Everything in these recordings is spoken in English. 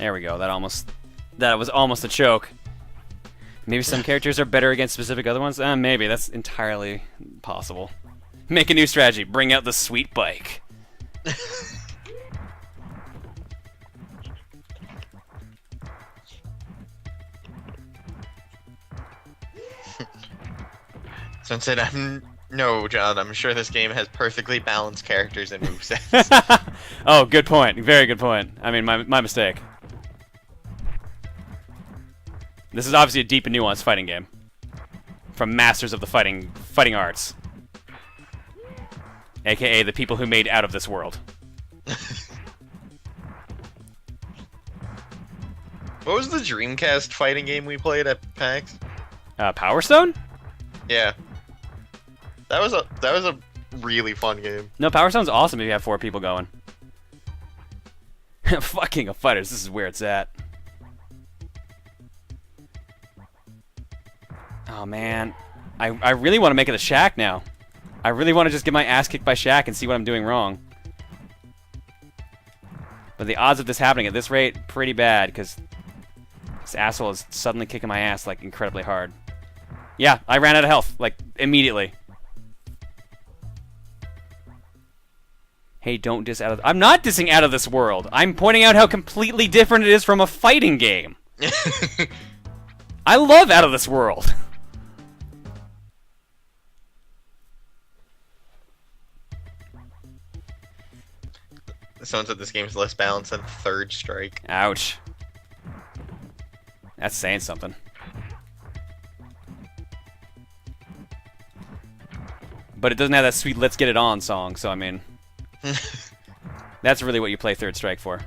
There we go. That was almost a choke. Maybe some characters are better against specific other ones? Maybe. That's entirely possible. Make a new strategy. Bring out the sweet bike. Someone said, no, John, I'm sure this game has perfectly balanced characters and movesets. Oh, good point. Very good point. I mean, my mistake. This is obviously a deep and nuanced fighting game. From masters of the fighting arts. AKA the people who made Out of This World. What was the Dreamcast fighting game we played at PAX? Power Stone? Yeah. That was a really fun game. No, Power Stone's awesome if you have 4 people going. Fucking of Fighters, this is where it's at. Oh man, I really want to make it a Shaq now. I really want to just get my ass kicked by Shaq and see what I'm doing wrong. But the odds of this happening at this rate, pretty bad, because this asshole is suddenly kicking my ass like incredibly hard. Yeah, I ran out of health, like immediately. Hey, don't diss out of... I'm not dissing Out of This World. I'm pointing out how completely different it is from a fighting game. I love Out of This World. Someone said this game's less balanced than Third Strike. Ouch. That's saying something. But it doesn't have that sweet Let's Get It On song, so I mean... That's really what you play Third Strike for.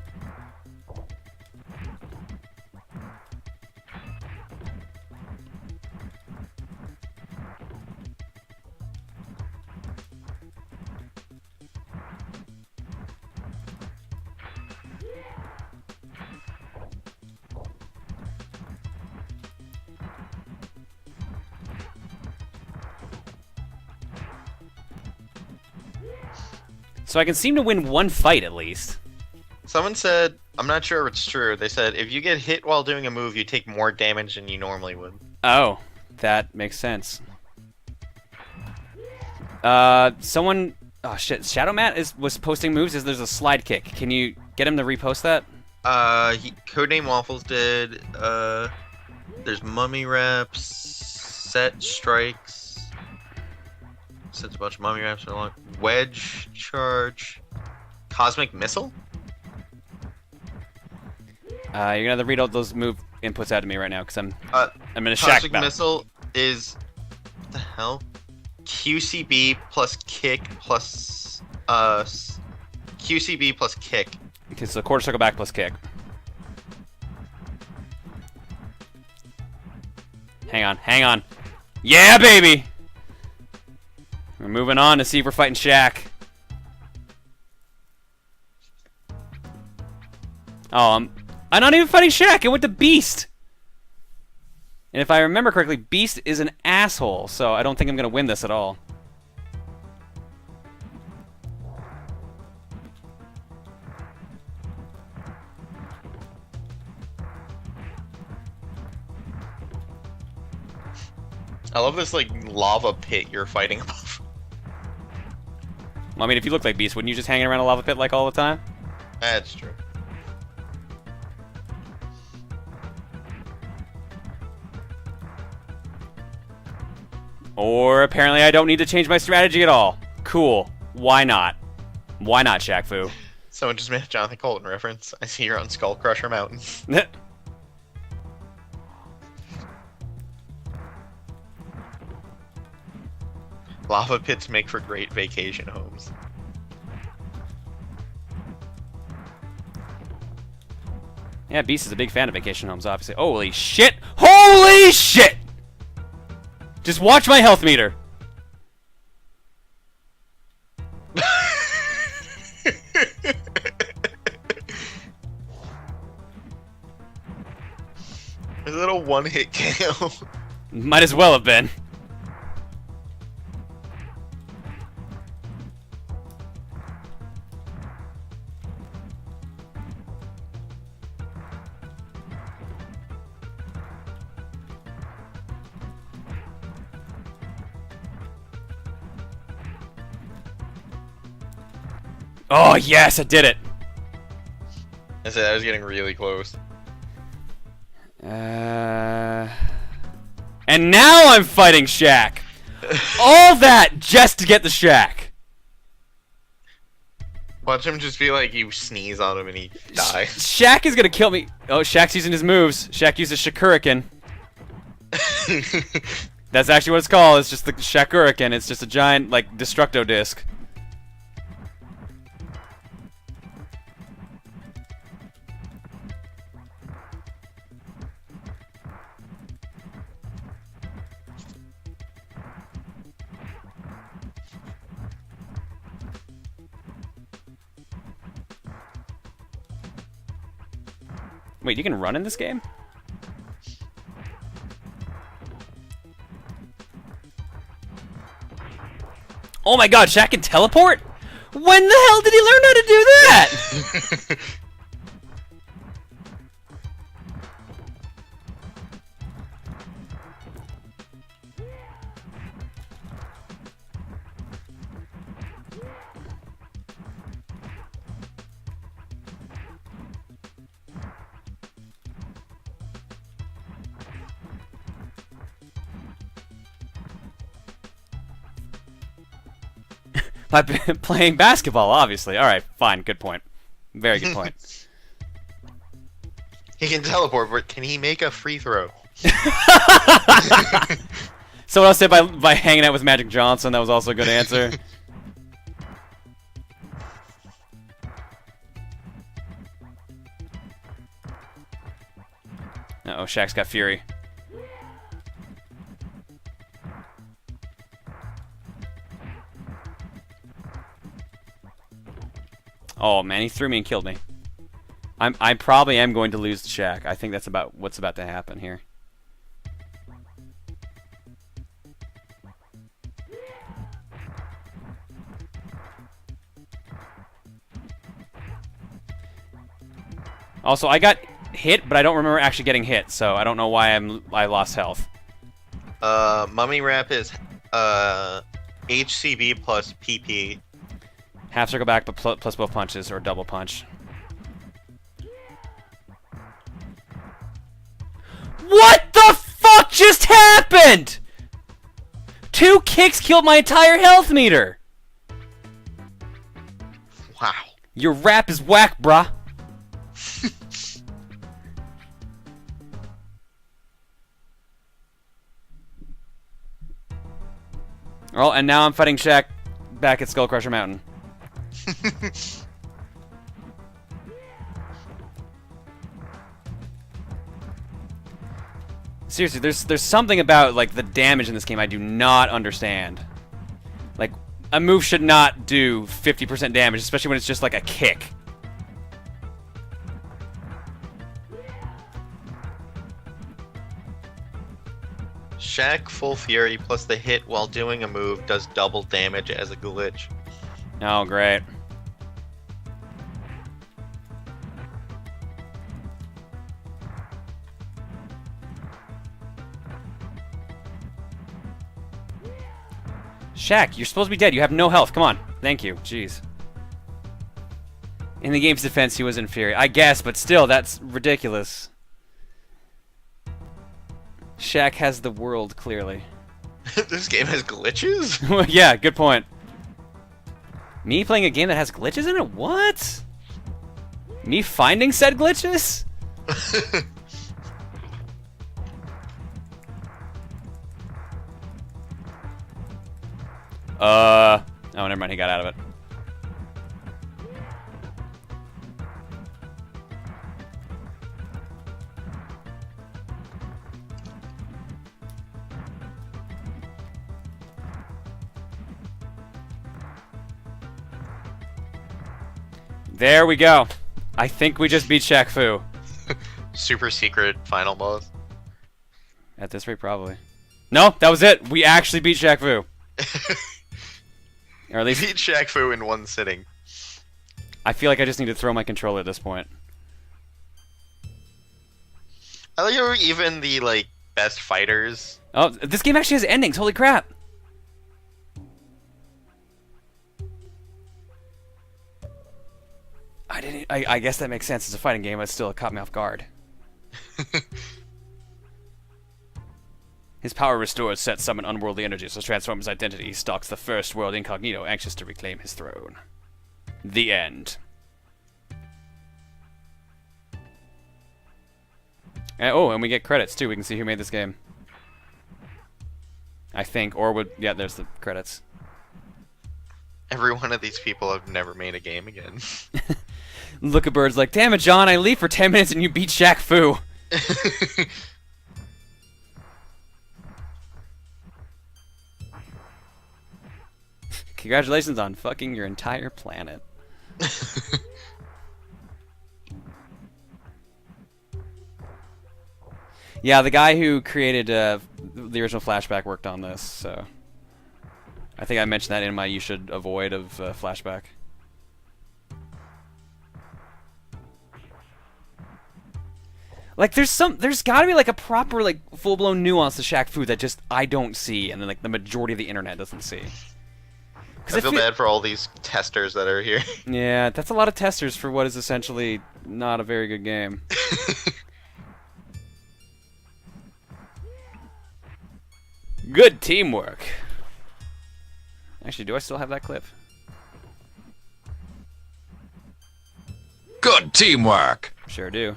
So I can seem to win one fight at least. Someone said, I'm not sure if it's true, they said, if you get hit while doing a move, you take more damage than you normally would. Oh, that makes sense. Someone... Oh shit, Shadow Matt was posting moves. There's a slide kick. Can you get him to repost that? Codename Waffles did, there's Mummy Reps, Set Strikes, sets a bunch of Mummy Reps along, Wedge Charge, Cosmic Missile? You're gonna have to read all those move inputs out to me right now, because I'm in a Shaq Cosmic battle. Missile is, what the hell? QCB plus kick plus, QCB plus kick. Okay, so quarter circle back plus kick. Hang on. Yeah, baby! We're moving on to see if we're fighting Shaq. Oh, I'm not even fighting Shaq. I went to Beast. And if I remember correctly, Beast is an asshole, so I don't think I'm going to win this at all. I love this, like, lava pit you're fighting above. Well, I mean, if you look like Beast, wouldn't you just hang around a lava pit like all the time? That's true. Or apparently I don't need to change my strategy at all. Cool. Why not? Why not, Shaq Fu? Someone just made a Jonathan Colton reference. I see you're on Skull Crusher Mountain. Lava pits make for great vacation homes. Yeah, Beast is a big fan of vacation homes, obviously. Holy shit! Holy shit! Just watch my health meter. Is it a one-hit KO? Might as well have been. Oh, yes, I did it. I said I was getting really close. And now I'm fighting Shaq. All that just to get the Shaq. Watch him just be like, you sneeze on him and he dies. Shaq is gonna kill me. Oh, Shaq's using his moves. Shaq uses Shakuriken. That's actually what it's called. It's just the Shakuriken. It's just a giant, like, Destructo disc. Wait, you can run in this game? Oh my god, Shaq can teleport? When the hell did he learn how to do that? By playing basketball, obviously. Alright, fine, good point. Very good point. He can teleport, but can he make a free throw? Someone else said by hanging out with Magic Johnson, that was also a good answer. Uh-oh, Shaq's got Fury. Oh man, he threw me and killed me. I probably am going to lose to Shaq. I think that's about what's about to happen here. Also, I got hit, but I don't remember actually getting hit, so I don't know why I lost health. Mummy Wrap is HCB plus PP. Half circle back, but plus both punches, or double punch. What the fuck just happened? 2 kicks killed my entire health meter. Wow. Your rap is whack, bruh. Oh, and now I'm fighting Shaq back at Skull Crusher Mountain. Seriously, there's something about like the damage in this game I do not understand. Like, a move should not do 50% damage, especially when it's just like a kick. Shaq Full Fury plus the hit while doing a move does double damage as a glitch. Oh, great. Shaq, you're supposed to be dead. You have no health. Come on. Thank you. Jeez. In the game's defense, he was inferior. I guess, but still, that's ridiculous. Shaq has the world, clearly. This game has glitches? Yeah, good point. Me playing a game that has glitches in it? What? Me finding said glitches? Oh, never mind, he got out of it. There we go. I think we just beat Shaq Fu. Super secret final boss. At this rate, probably. No, that was it. We actually beat Shaq Fu. Or at least Beat Shaq Fu in one sitting. I feel like I just need to throw my controller at this point. I like how even the like best fighters. Oh, this game actually has endings. Holy crap. I guess that makes sense. It's a fighting game, but still, it caught me off guard. His power restored Set summon unworldly energy, so transform his identity. He stalks the first world incognito, anxious to reclaim his throne. The end. And we get credits too. We can see who made this game. I think, yeah, there's the credits. Every one of these people have never made a game again. Look at Bird's like, damn it, John, I leave for 10 minutes and you beat Shaq Fu. Congratulations on fucking your entire planet. Yeah, the guy who created the original Flashback worked on this, so... I think I mentioned that in my you should avoid of Flashback. Like, there's gotta be, like, a proper, like, full-blown nuance to Shaq Fu that just I don't see, and then, like, the majority of the internet doesn't see. I feel bad for all these testers that are here. Yeah, that's a lot of testers for what is essentially not a very good game. Good teamwork. Actually, do I still have that clip? Good teamwork. Sure do.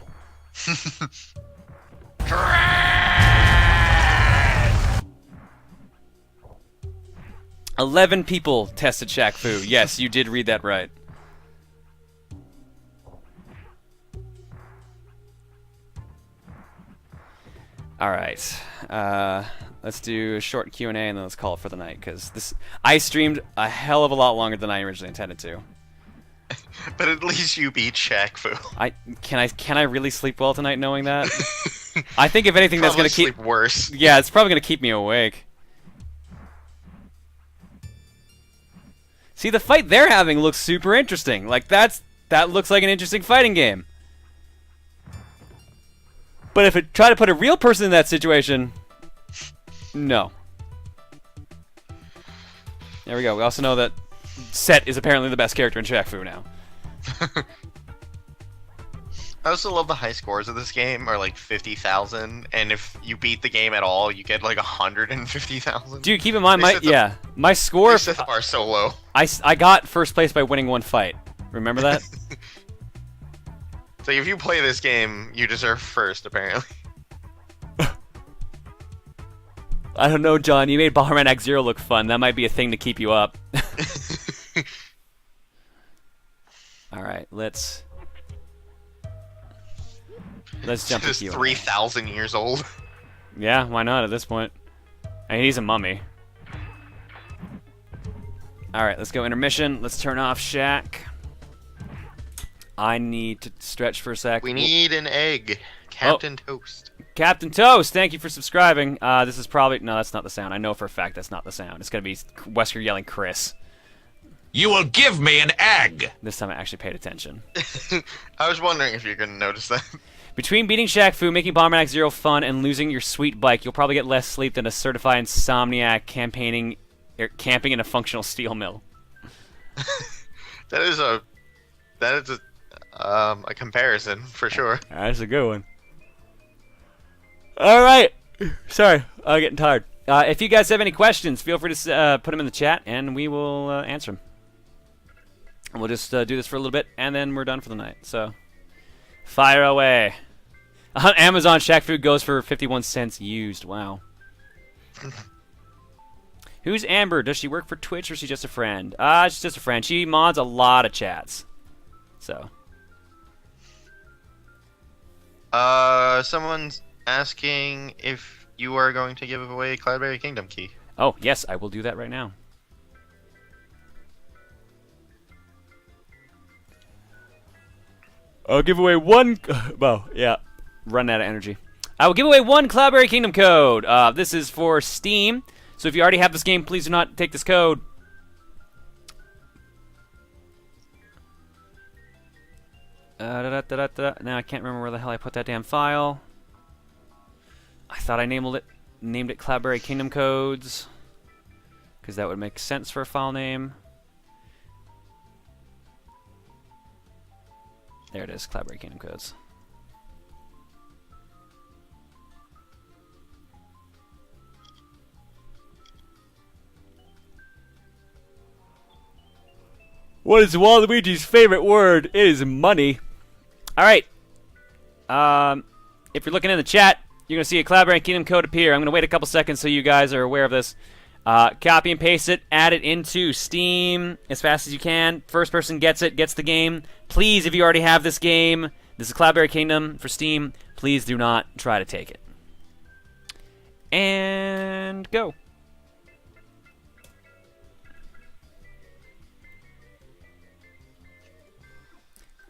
11 people tested Shaq Fu. Yes, you did read that right. All right. Let's do a short Q&A and then let's call it for the night, because I streamed a hell of a lot longer than I originally intended to. But at least you beat Shaq Fu. Can I really sleep well tonight knowing that? I think if anything that's gonna keep sleep worse. Yeah, it's probably gonna keep me awake. See, the fight they're having looks super interesting. Like that looks like an interesting fighting game. But if it try to put a real person in that situation, no. There we go. We also know that Set is apparently the best character in Shaq Fu now. I also love the high scores of this game are like 50,000, and if you beat the game at all, you get like 150,000. Dude, keep in mind, my score. They set the bar so low. I got first place by winning one fight. Remember that? So if you play this game, you deserve first, apparently. I don't know, John. You made Bomberman X-Zero look fun. That might be a thing to keep you up. All right, let's jump to Q&A. 3,000 years old. Yeah, why not at this point? I mean, he's a mummy. All right, let's go intermission. Let's turn off Shaq. I need to stretch for a sec. We need an egg. Captain Toast. Captain Toast, thank you for subscribing. This is probably... No, that's not the sound. I know for a fact that's not the sound. It's going to be Wesker yelling Chris. You will give me an egg! This time I actually paid attention. I was wondering if you're going to notice that. Between beating Shaq Fu, making Bomberman X-Zero fun, and losing your sweet bike, you'll probably get less sleep than a certified insomniac camping in a functional steel mill. That is a comparison, for sure. That's a good one. All right. Sorry, I'm getting tired. If you guys have any questions, feel free to put them in the chat, and we will answer them. And we'll just do this for a little bit, and then we're done for the night. So, fire away. On Amazon, Shaq Fu goes for 51 cents used. Wow. Who's Amber? Does she work for Twitch, or is she just a friend? She's just a friend. She mods a lot of chats. So. Someone's asking if you are going to give away Cloudberry Kingdom key. Oh, yes, I will do that right now. I'll give away one... Well, yeah, run out of energy. I will give away one Cloudberry Kingdom code. This is for Steam. So if you already have this game, please do not take this code. Now I can't remember where the hell I put that damn file. I thought I named it Cloudberry Kingdom Codes, because that would make sense for a file name. There it is, Collaborate Kingdom codes. What is Waluigi's favorite word? It is money. All right. If you're looking in the chat, you're going to see a Collaborate Kingdom code appear. I'm going to wait a couple seconds so you guys are aware of this. Copy and paste it. Add it into Steam as fast as you can. First person gets it, gets the game. Please, if you already have this game, this is Collaborate Kingdom for Steam, please do not try to take it. And go.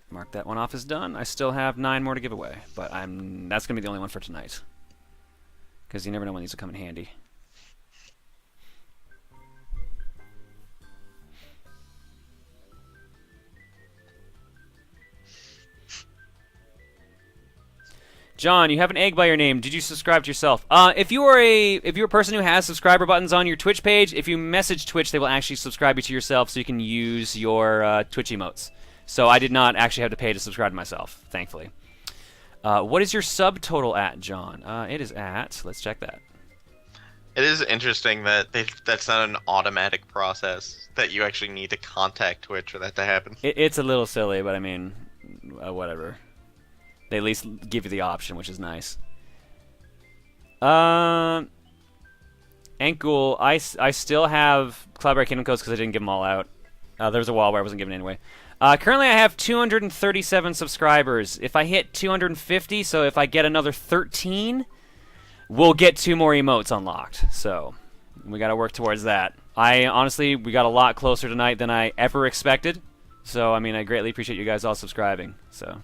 Mark that one off as done. I still have 9 more to give away, but that's going to be the only one for tonight. Because you never know when these will come in handy. John, you have an egg by your name. Did you subscribe to yourself? If you're a person who has subscriber buttons on your Twitch page, if you message Twitch, they will actually subscribe you to yourself so you can use your Twitch emotes. So I did not actually have to pay to subscribe to myself, thankfully. What is your subtotal at, John? It is at, let's check that. It is interesting that that's not an automatic process, that you actually need to contact Twitch for that to happen. It's a little silly, but I mean, whatever. They at least give you the option, which is nice. Ankul, I still have Collaborate Kingdom codes because I didn't give them all out. There was a while where I wasn't giving anyway. Currently, I have 237 subscribers. If I hit 250, so if I get another 13, we'll get 2 more emotes unlocked. So we got to work towards that. Honestly, we got a lot closer tonight than I ever expected. So, I mean, I greatly appreciate you guys all subscribing. So.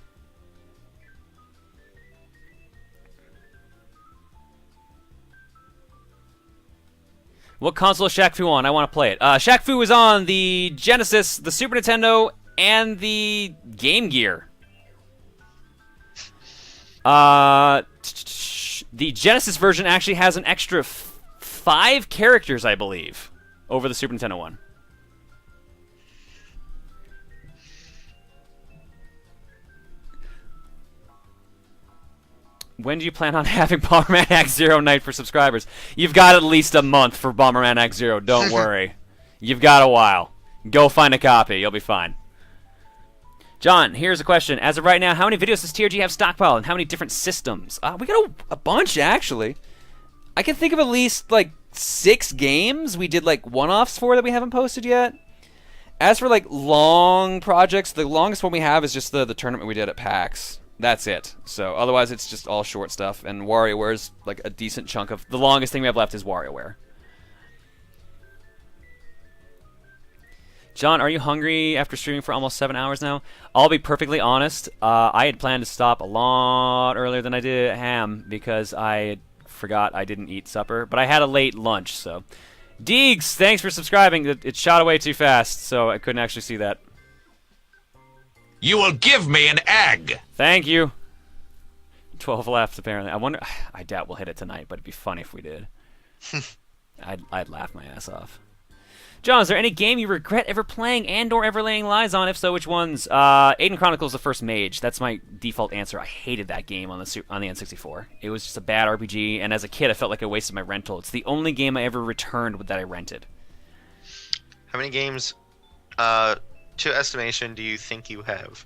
What console is Shaq Fu on? I want to play it. Shaq Fu is on the Genesis, the Super Nintendo, and the Game Gear. The Genesis version actually has an extra 5 characters, I believe, over the Super Nintendo one. When do you plan on having Bomberman Act Zero night for subscribers? You've got at least a month for Bomberman Act Zero. Don't worry. You've got a while. Go find a copy. You'll be fine. John, here's a question. As of right now, how many videos does TRG have stockpiled, and how many different systems? We got a bunch, actually. I can think of at least, like, 6 games we did, like, one-offs for that we haven't posted yet. As for, like, long projects, the longest one we have is just the tournament we did at PAX. That's it. So otherwise, it's just all short stuff. And WarioWare's like a decent chunk of the longest thing we have left is WarioWare. John, are you hungry after streaming for almost 7 hours now? I'll be perfectly honest. I had planned to stop a lot earlier than I did ham because I forgot I didn't eat supper. But I had a late lunch, so. Deegs, thanks for subscribing. It shot away too fast, so I couldn't actually see that. You will give me an egg. Thank you. 12 left, apparently. I doubt we'll hit it tonight, but it'd be funny if we did. I'd laugh my ass off. John, is there any game you regret ever playing and/or ever laying lies on? If so, which ones? Aiden Chronicles: The First Mage. That's my default answer. I hated that game on the N64. It was just a bad RPG, and as a kid, I felt like I wasted my rental. It's the only game I ever returned that I rented. How many games, to estimation, do you think you have?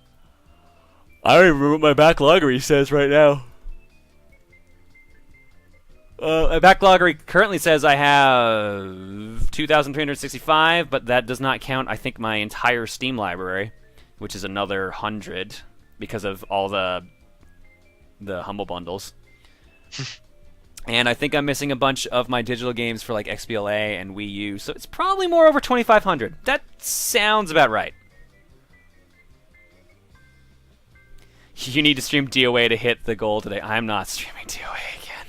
I don't even remember what my backloggery says right now. My backloggery currently says I have 2,365, but that does not count, I think, my entire Steam library, which is another 100 because of all the Humble Bundles. And I think I'm missing a bunch of my digital games for like XBLA and Wii U, so it's probably more over 2,500. That sounds about right. You need to stream DOA to hit the goal today. I'm not streaming DOA again.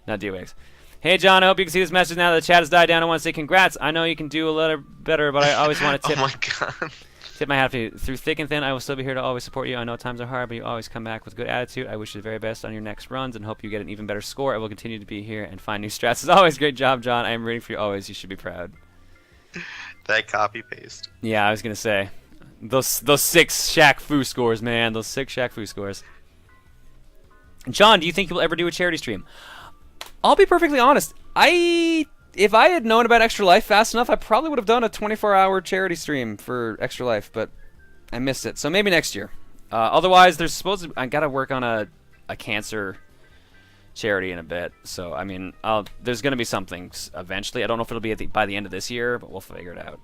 Not DOA. Hey, John, I hope you can see this message now that the chat has died down. I want to say congrats. I know you can do a little better, but I always want to tip. Oh my god. Tip my hat for you. Through thick and thin, I will still be here to always support you. I know times are hard, but you always come back with good attitude. I wish you the very best on your next runs and hope you get an even better score. I will continue to be here and find new strats. As always, great job, John. I am rooting for you always. You should be proud. That copy paste. Yeah, I was going to say. Those 6 Shaq Fu scores, man. Those 6 Shaq Fu scores. John, do you think you'll ever do a charity stream? I'll be perfectly honest. If I had known about Extra Life fast enough, I probably would have done a 24-hour charity stream for Extra Life, but I missed it. So maybe next year. Otherwise, I gotta work on a cancer charity in a bit. So I mean, there's gonna be something eventually. I don't know if it'll be by the end of this year, but we'll figure it out.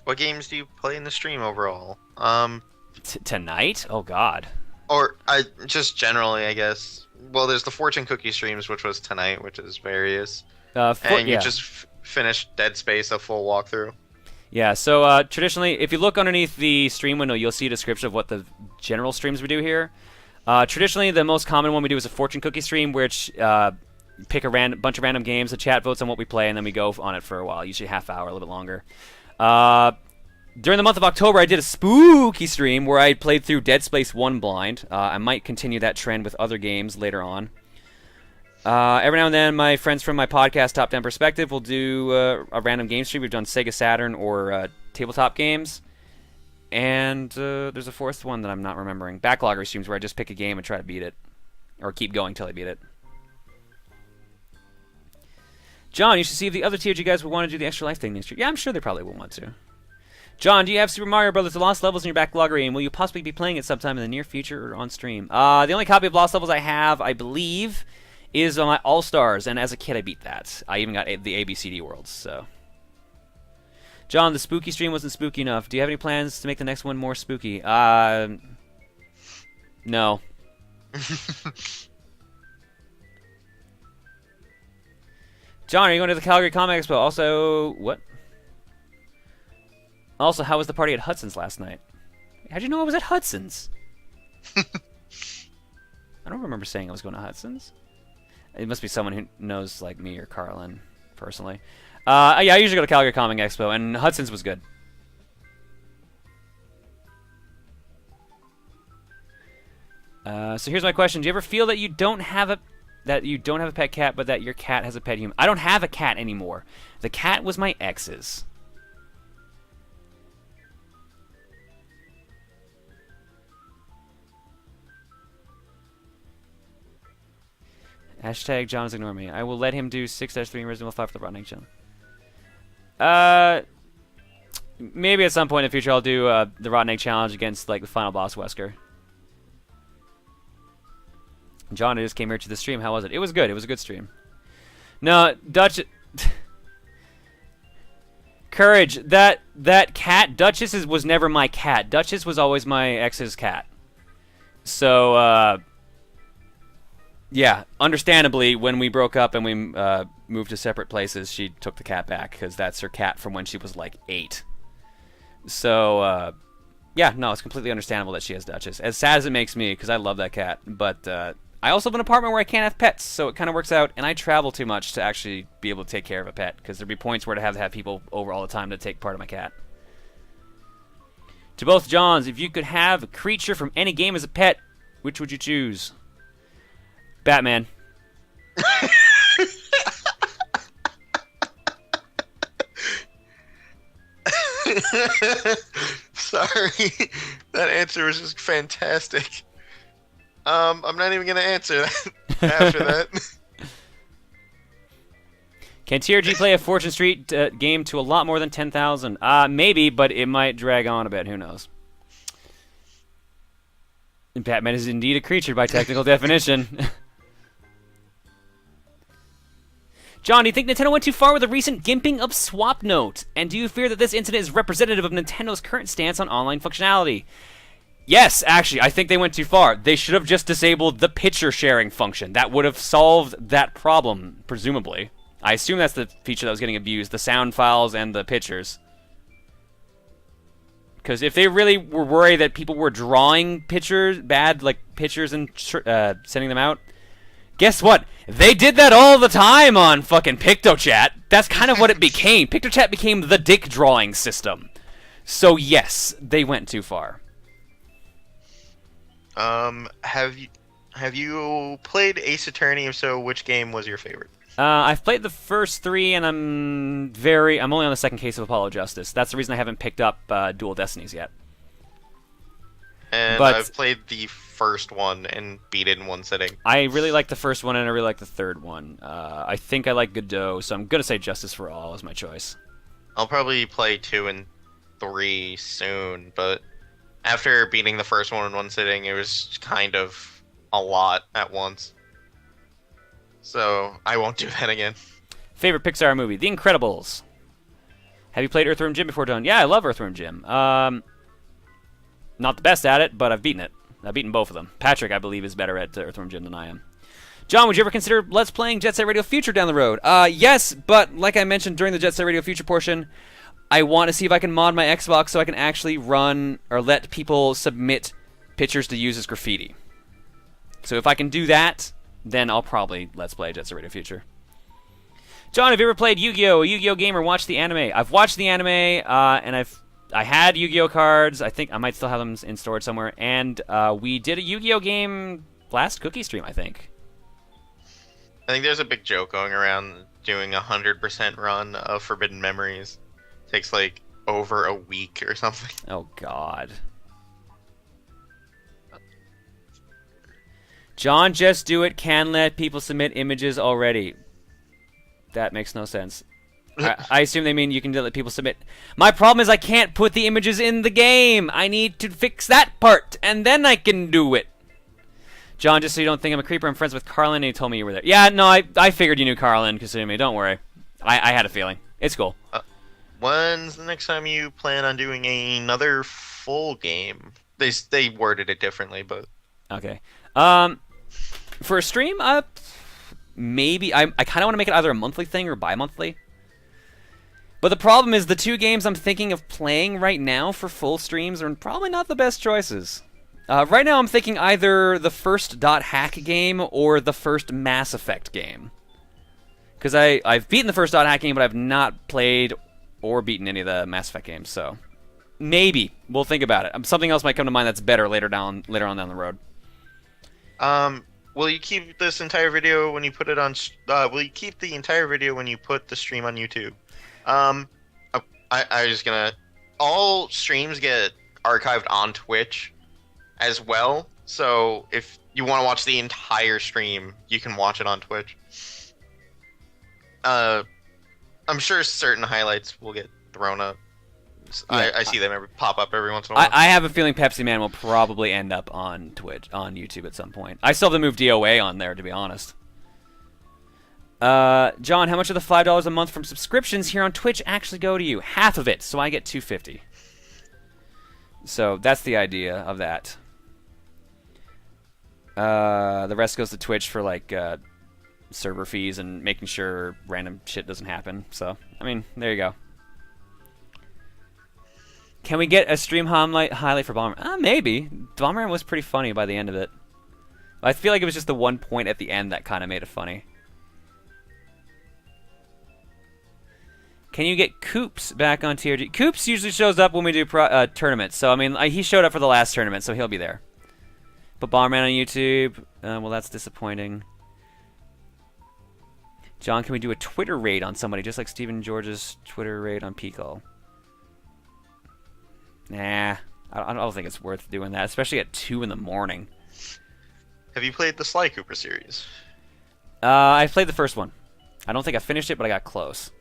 What games do you play in the stream overall? Tonight? Oh God. Or just generally, I guess. Well, there's the fortune cookie streams, which was tonight, which is various. And you just finished Dead Space, a full walkthrough. Yeah. So traditionally, if you look underneath the stream window, you'll see a description of what the general streams we do here. Traditionally, the most common one we do is a fortune cookie stream, which pick a bunch of random games, the chat votes on what we play, and then we go on it for a while, usually half hour, a little bit longer. During the month of October, I did a spooky stream where I played through Dead Space 1 blind. I might continue that trend with other games later on. Every now and then, my friends from my podcast, Top Down Perspective, will do a random game stream. We've done Sega Saturn or tabletop games. And there's a fourth one that I'm not remembering. Backlogger streams where I just pick a game and try to beat it. Or keep going till I beat it. John, you should see if the other TRG guys would want to do the Extra Life thing next year. Yeah, I'm sure they probably will want to. John, do you have Super Mario Bros. The Lost Levels in your backlog, and will you possibly be playing it sometime in the near future or on stream? The only copy of Lost Levels I have, I believe, is on my All-Stars, and as a kid I beat that. I even got the ABCD Worlds, so... John, the spooky stream wasn't spooky enough. Do you have any plans to make the next one more spooky? No. John, are you going to the Calgary Comic Expo? Also, what? Also, how was the party at Hudson's last night? How'd you know I was at Hudson's? I don't remember saying I was going to Hudson's. It must be someone who knows, like me or Carlin, personally. Yeah, I usually go to Calgary Comic Expo, and Hudson's was good. So here's my question: do you ever feel that you don't have a pet cat, but that your cat has a pet human? I don't have a cat anymore. The cat was my ex's. Hashtag John's ignore me. I will let him do 6-3 and Resident Evil 5 for the Rotten Egg Challenge. Maybe at some point in the future I'll do the Rotten Egg Challenge against like the final boss Wesker. John, I just came here to the stream. How was it? It was good. It was a good stream. No, Dutch... Courage, that cat, Duchess was never my cat. Duchess was always my ex's cat. So, yeah, understandably, when we broke up and we moved to separate places, she took the cat back, because that's her cat from when she was like 8. So, yeah, no, it's completely understandable that she has Duchess. As sad as it makes me, because I love that cat, but I also have an apartment where I can't have pets, so it kind of works out, and I travel too much to actually be able to take care of a pet, because there'd be points where I'd have people over all the time to take part of my cat. To both Johns, if you could have a creature from any game as a pet, which would you choose? Batman. Sorry, that answer was just fantastic. I'm not even gonna answer that after that. Can TRG play a Fortune Street game to a lot more than 10,000? Maybe, but it might drag on a bit. Who knows? And Batman is indeed a creature by technical definition. John, do you think Nintendo went too far with the recent gimping of Swap Note? And do you fear that this incident is representative of Nintendo's current stance on online functionality? Yes, actually, I think they went too far. They should have just disabled the picture sharing function. That would have solved that problem, presumably. I assume that's the feature that was getting abused, the sound files and the pictures. Because if they really were worried that people were drawing pictures, bad like pictures and sending them out, guess what? They did that all the time on fucking PictoChat. That's kind of what it became. PictoChat became the dick drawing system. So yes, they went too far. Have you played Ace Attorney? If so, which game was your favorite? I've played the first 3, and I'm only on the second case of Apollo Justice. That's the reason I haven't picked up Dual Destinies yet. And I've played the first one and beat it in one sitting. I really like the first one, and I really like the third one. I think I like Godot, so I'm gonna say Justice for All is my choice. I'll probably play 2 and 3 soon, but after beating the first one in one sitting, it was kind of a lot at once. So I won't do that again. Favorite Pixar movie? The Incredibles. Have you played Earthworm Jim before, Don? Yeah, I love Earthworm Jim. Not the best at it, but I've beaten it. I've beaten both of them. Patrick, I believe, is better at Earthworm Jim than I am. John, would you ever consider Let's Playing Jet Set Radio Future down the road? Yes, but like I mentioned during the Jet Set Radio Future portion, I want to see if I can mod my Xbox so I can actually run or let people submit pictures to use as graffiti. So if I can do that, then I'll probably Let's Play Jet Set Radio Future. John, have you ever played Yu-Gi-Oh! A Yu-Gi-Oh! Game or watched the anime? I've watched the anime, and I had Yu-Gi-Oh! Cards. I think I might still have them in storage somewhere. And we did a Yu-Gi-Oh! Game last cookie stream, I think. I think there's a big joke going around doing 100% run of Forbidden Memories. Takes like over a week or something. Oh, God. John, just do it. Can let people submit images already. That makes no sense. I assume they mean you can let people submit. My problem is I can't put the images in the game. I need to fix that part, and then I can do it. John, just so you don't think I'm a creeper, I'm friends with Carlin, and he told me you were there. Yeah, no, I figured you knew Carlin, Kasumi. Don't worry. I had a feeling. It's cool. When's the next time you plan on doing another full game? They worded it differently, but... Okay. For a stream, maybe. I kind of want to make it either a monthly thing or bi-monthly. But the problem is the 2 games I'm thinking of playing right now for full streams are probably not the best choices. Right now I'm thinking either the first .hack game or the first Mass Effect game. Because I've beaten the first .hack game, but I've not played or beaten any of the Mass Effect games, so... Maybe. We'll think about it. Something else might come to mind that's better later on down the road. Will you keep this entire video when you put it on... will you keep the entire video when you put the stream on YouTube? I was just gonna... All streams get archived on Twitch as well, so if you want to watch the entire stream, you can watch it on Twitch. I'm sure certain highlights will get thrown up. Yeah, I see them pop up every once in a while. I have a feeling Pepsiman will probably end up on YouTube at some point. I still have to move DOA on there, to be honest. John, how much of the $5 a month from subscriptions here on Twitch actually go to you? Half of it, so I get $2.50. So that's the idea of that. The rest goes to Twitch for like server fees and making sure random shit doesn't happen. So, I mean, there you go. Can we get a stream highlight for Bomberman? Maybe. Bomberman was pretty funny by the end of it. I feel like it was just the one point at the end that kind of made it funny. Can you get Coops back on TRG? Coops usually shows up when we do tournaments. So, I mean, he showed up for the last tournament, so he'll be there. But Bomberman on YouTube, well, that's disappointing. John, can we do a Twitter raid on somebody, just like Stephen George's Twitter raid on Pico? Nah, I don't think it's worth doing that, especially at 2 in the morning. Have you played the Sly Cooper series? I played the first one. I don't think I finished it, but I got close.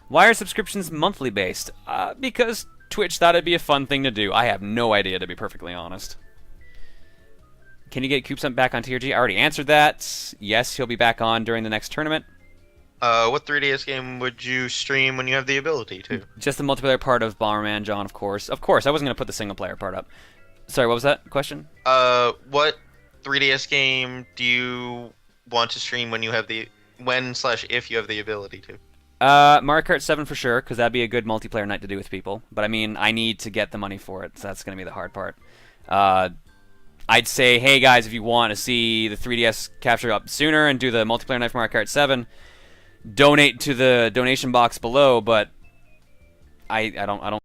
Why are subscriptions monthly based? Because Twitch thought it'd be a fun thing to do. I have no idea, to be perfectly honest. Can you get Coops back on TRG? I already answered that. Yes, he'll be back on during the next tournament. What 3DS game would you stream when you have the ability to? Just the multiplayer part of Bomberman, John, of course. Of course, I wasn't going to put the single player part up. Sorry, what was that question? What 3DS game do you want to stream when you have the... When/if you have the ability to? Mario Kart 7 for sure, because that'd be a good multiplayer night to do with people. But I mean, I need to get the money for it, so that's going to be the hard part. I'd say, hey guys, if you want to see the 3DS capture up sooner and do the multiplayer night for Mario Kart 7, donate to the donation box below. But I don't